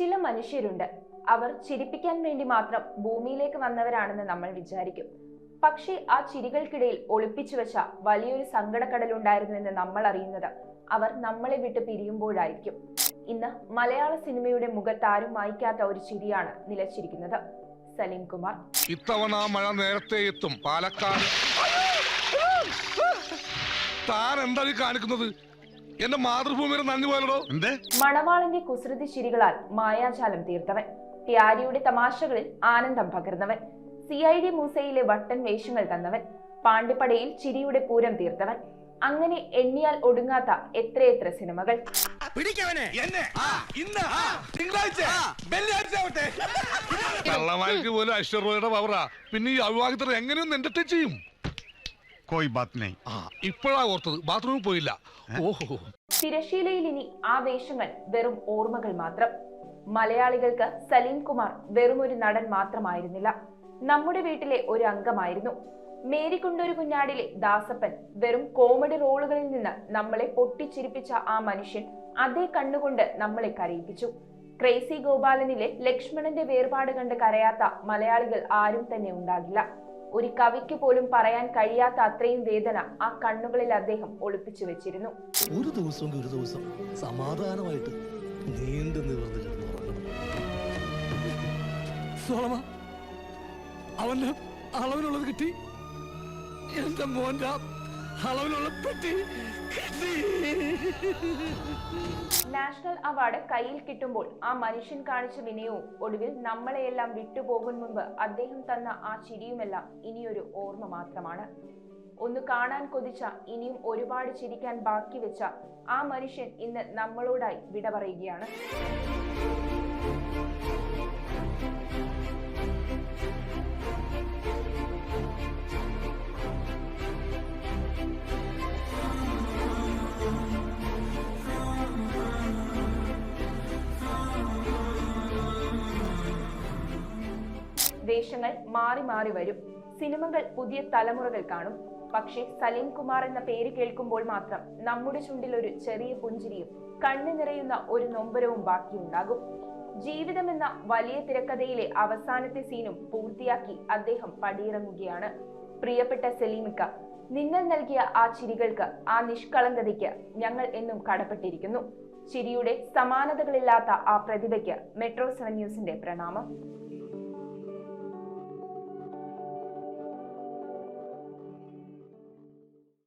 ചില മനുഷ്യരുണ്ട്, അവർ ചിരിപ്പിക്കാൻ വേണ്ടി മാത്രം ഭൂമിയിലേക്ക് വന്നവരാണെന്ന് നമ്മൾ വിചാരിക്കും. പക്ഷേ ആ ചിരികൾക്കിടയിൽ ഒളിപ്പിച്ചു വെച്ച വലിയൊരു സങ്കടക്കടലുണ്ടായിരുന്നുവെന്ന് നമ്മൾ അറിയുന്നത് അവർ നമ്മളെ വിട്ട് പിരിയുമ്പോഴായിരിക്കും. ഇന്ന് മലയാള സിനിമയുടെ മുഖത്താരും മായ്ക്കാത്ത ഒരു ചിരിയാണ് നിലച്ചിരിക്കുന്നത്. സലീം കുമാർ. ഇത്തവണ മഴ നേരത്തെ എത്തും. പാലക്കാട് താൻ എന്താ കാണിക്കുന്നത്? എന്റെ മാതൃഭൂമിയുടെ നന്ദി പോലോ. മണവാളന്റെ കുസൃതി ചിരികളാൽ മായാജാലം തീർത്തവൻ, പ്യാരിയുടെ തമാശകളിൽ ആനന്ദം പകർന്നവൻ, CID മൂസയിലെ വട്ടൻ വേഷങ്ങൾ തന്നവൻ, പാണ്ടിപ്പടയിൽ ചിരിയുടെ പൂരം തീർത്തവൻ. അങ്ങനെ എണ്ണിയാൽ ഒടുങ്ങാത്ത എത്രയെത്ര സിനിമകൾ. പോലും ഐശ്വര്യയുടെ പവറാ. പിന്നെ ഈ അവിവാഹിതർ എങ്ങനെയൊന്നും എന്റർടൈൻ ചെയ്യും? ഇപ്പോഴാ ഓർത്തത്, ബാത്റൂമിൽ പോയില്ല. ഓഹോ. തിരശീലയിൽ ഇനി ആ വേഷങ്ങൾ വെറും ഓർമ്മകൾ മാത്രം. മലയാളികൾക്ക് സലീം കുമാർ വെറും ഒരു നടൻ മാത്രമായിരുന്നില്ല, നമ്മുടെ വീട്ടിലെ ഒരു അംഗമായിരുന്നു. മേരിക്കൊണ്ടൊരു കുഞ്ഞാടിലെ ദാസപ്പൻ വെറും കോമഡി റോളുകളിൽ നിന്ന് നമ്മളെ പൊട്ടിച്ചിരിപ്പിച്ച ആ മനുഷ്യൻ അതേ കണ്ണുകൊണ്ട് നമ്മളെ കരയിപ്പിച്ചു. ക്രേസി ഗോപാലനിലെ ലക്ഷ്മണന്റെ വേർപാട് കണ്ട് കരയാത്ത മലയാളികൾ ആരും തന്നെ ഉണ്ടാകില്ല. ഒരു കവിക്ക് പോലും പറയാൻ കഴിയാത്ത അത്രയും വേദന ആ കണ്ണുകളിൽ അദ്ദേഹം ഒളിപ്പിച്ചു വെച്ചിരുന്നു. ഒരു ദിവസം സമാധാനമായിട്ട് നീണ്ടു നിവർന്ന് അവന്റെ അളവിനുള്ളത് കിട്ടി, എന്റെ മോന്റെ അളവിനുള്ള പെട്ടി കിട്ടി. നാഷണൽ അവാർഡ് കയ്യിൽ കിട്ടുമ്പോൾ ആ മനുഷ്യൻ കാണിച്ച വിനയവും ഒടുവിൽ നമ്മളെയെല്ലാം വിട്ടുപോകും മുൻപ് അദ്ദേഹം തന്ന ആ ചിരിയുമെല്ലാം ഇനിയൊരു ഓർമ്മ മാത്രമാണ്. ഒന്ന് കാണാൻ കൊതിച്ച, ഇനിയും ഒരുപാട് ചിരിക്കാൻ ബാക്കി വെച്ച ആ മനുഷ്യൻ ഇന്ന് നമ്മളോടായി വിട പറയുകയാണ്. വേഷങ്ങൾ മാറി മാറി വരും, സിനിമകൾ പുതിയ തലമുറകൾ കാണും. പക്ഷേ സലീം കുമാർ എന്ന പേര് കേൾക്കുമ്പോൾ മാത്രം നമ്മുടെ ചുണ്ടിൽ ഒരു ചെറിയ പുഞ്ചിരിയും കണ്ണു നിറയുന്ന ഒരു നൊമ്പരവും ബാക്കിയുണ്ടാകും. ജീവിതം എന്ന വലിയ തിരക്കഥയിലെ അവസാനത്തെ സീനും പൂർത്തിയാക്കി അദ്ദേഹം പടിയിറങ്ങുകയാണ്. പ്രിയപ്പെട്ട സലീമിക്ക, നിങ്ങൾ നൽകിയ ആ ചിരികൾക്ക്, ആ നിഷ്കളങ്കതയ്ക്ക് ഞങ്ങൾ എന്നും കടപ്പെട്ടിരിക്കുന്നു. ചിരിയുടെ സമാനതകളില്ലാത്ത ആ പ്രതിഭയ്ക്ക് Metro 7 ന്യൂസിന്റെ പ്രണാമം.